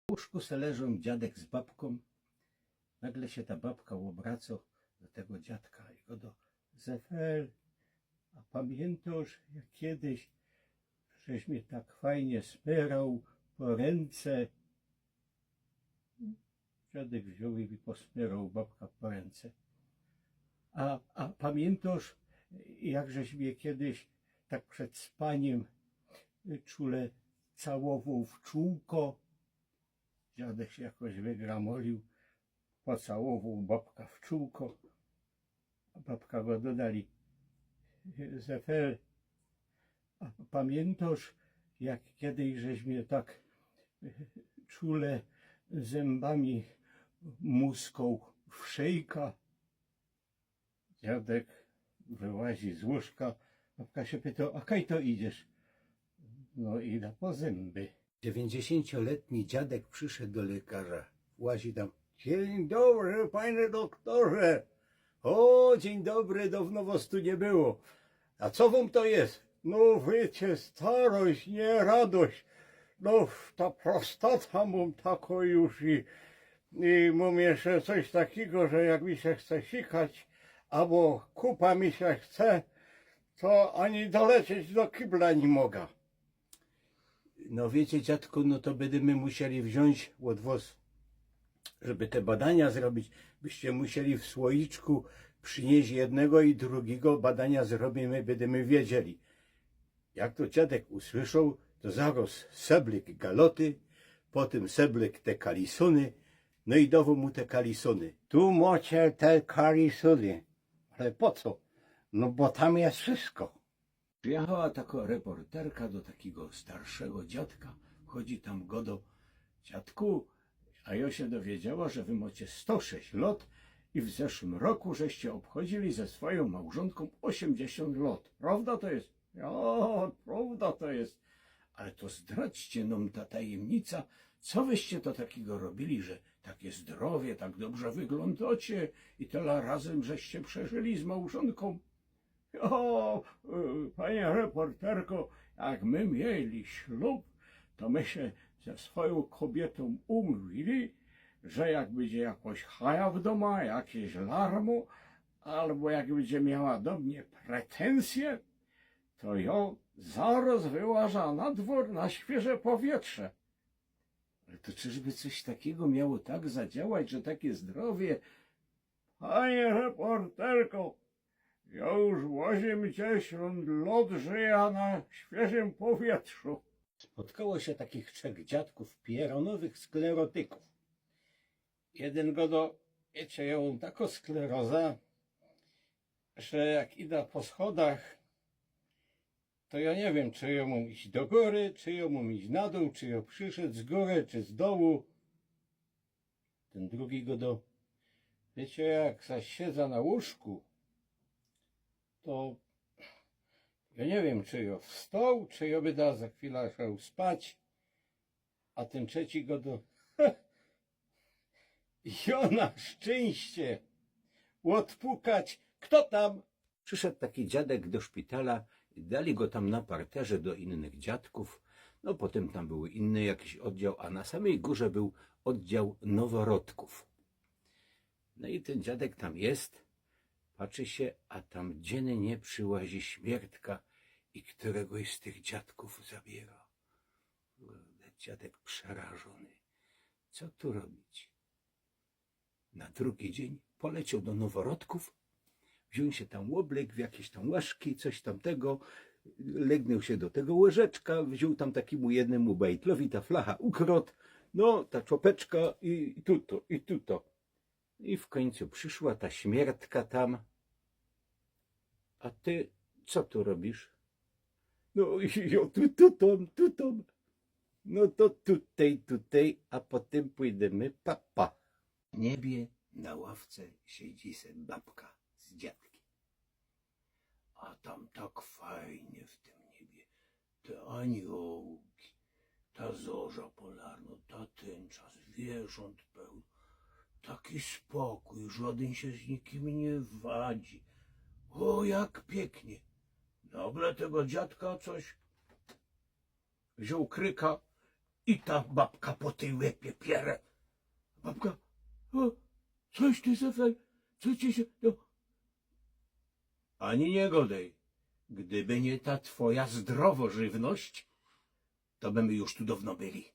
W łóżku se leżą dziadek z babką. Nagle się ta babka obraca do tego dziadka i go do Zefel, a pamiętasz, jak kiedyś żeś mnie tak fajnie smyrał po ręce? Dziadek wziął i posmyrał babka po ręce. A pamiętasz, jak żeś mnie kiedyś tak przed spaniem czule całował w czółko? Dziadek się jakoś wygramolił, pocałował babka w czółko, a babka go dodali: Zefel, a pamiętasz, jak kiedyś żeś mnie tak czule zębami muskał w szyjka? Dziadek wyłazi z łóżka, babka się pyta: a kaj to idziesz? No idę po zęby. 90-letni dziadek przyszedł do lekarza. Łazi tam: dzień dobry, panie doktorze. O, dzień dobry, dawno was tu nie było. A co wam to jest? No wiecie, starość, nie radość. No ta prostata mam taką już i mam jeszcze coś takiego, że jak mi się chce sikać, albo kupa mi się chce, to ani dolecieć do kibla nie mogę. No wiecie, dziadku, no to będziemy musieli wziąć od was, żeby te badania zrobić, byście musieli w słoiczku przynieść jednego i drugiego, badania zrobimy, będziemy wiedzieli. Jak to dziadek usłyszał, to zaraz seblik galoty, potem seblik te kalisony, no i dawał mu te kalisony. Tu macie te kalisony. Ale po co? No bo tam jest wszystko. Przyjechała taka reporterka do takiego starszego dziadka, chodzi tam go do: dziadku, a ja się dowiedziała, że wy macie 106 lat i w zeszłym roku żeście obchodzili ze swoją małżonką 80 lat. Prawda to jest? Ja, prawda to jest. Ale to zdradźcie nam ta tajemnica, co wyście to takiego robili, że takie zdrowie, tak dobrze wyglądacie i tyle razem żeście przeżyli z małżonką? O, panie reporterko, jak my mieli ślub, to my się ze swoją kobietą umówili, że jak będzie jakoś chaja w domu, jakieś larmo, albo jak będzie miała do mnie pretensje, to ją zaraz wyłaża na dwór, na świeże powietrze. Ale to czyżby coś takiego miało tak zadziałać, że takie zdrowie? Panie reporterko, ja już 80 lat żyję na świeżym powietrzu. Spotkało się takich trzech dziadków pieronowych sklerotyków. Jeden go do: wiecie, ja mam taką sklerozę, że jak idę po schodach, to ja nie wiem, czy ja mam iść do góry, czy ja mam iść na dół, czy ja przyszedł z góry, czy z dołu. Ten drugi go do: wiecie, jak zaś siedzę na łóżku, to ja nie wiem, czy ja wstał, czy ja będę za chwilę szedł spać. A ten trzeci go do: ja na szczęście odpukać, kto tam? Przyszedł taki dziadek do szpitala, dali go tam na parterze do innych dziadków. No potem tam był inny jakiś oddział, a na samej górze był oddział noworodków. No i ten dziadek tam jest, patrzy się, a tam dziennie przyłazi śmiertka i któregoś z tych dziadków zabiera. Dziadek przerażony. Co tu robić? Na drugi dzień poleciał do noworodków, wziął się tam łoblek w jakieś tam łaszki, coś tamtego, legnął się do tego łyżeczka, wziął tam takiemu jednemu bajtlowi, ta flacha ukradł, no ta czopeczka i tuto, i tuto. I w końcu przyszła ta śmiertka tam. A ty co tu robisz? No ja tutom. No to tutaj, a potem pójdziemy papa. W niebie na ławce siedzi se babka z dziadkiem. A tam tak fajnie w tym niebie. Te aniołki, ta zorza polarna, ta tęcza, zwierząt pełno. Taki spokój, żaden się z nikim nie wadzi. O, jak pięknie. Nagle tego dziadka coś wziął kryka I ta babka po tej łepie pierę. Babka, o, coś ty zafaj, co ci się... No. Ani nie godej. Gdyby nie ta twoja zdrowożywność, to by my już tu dawno byli.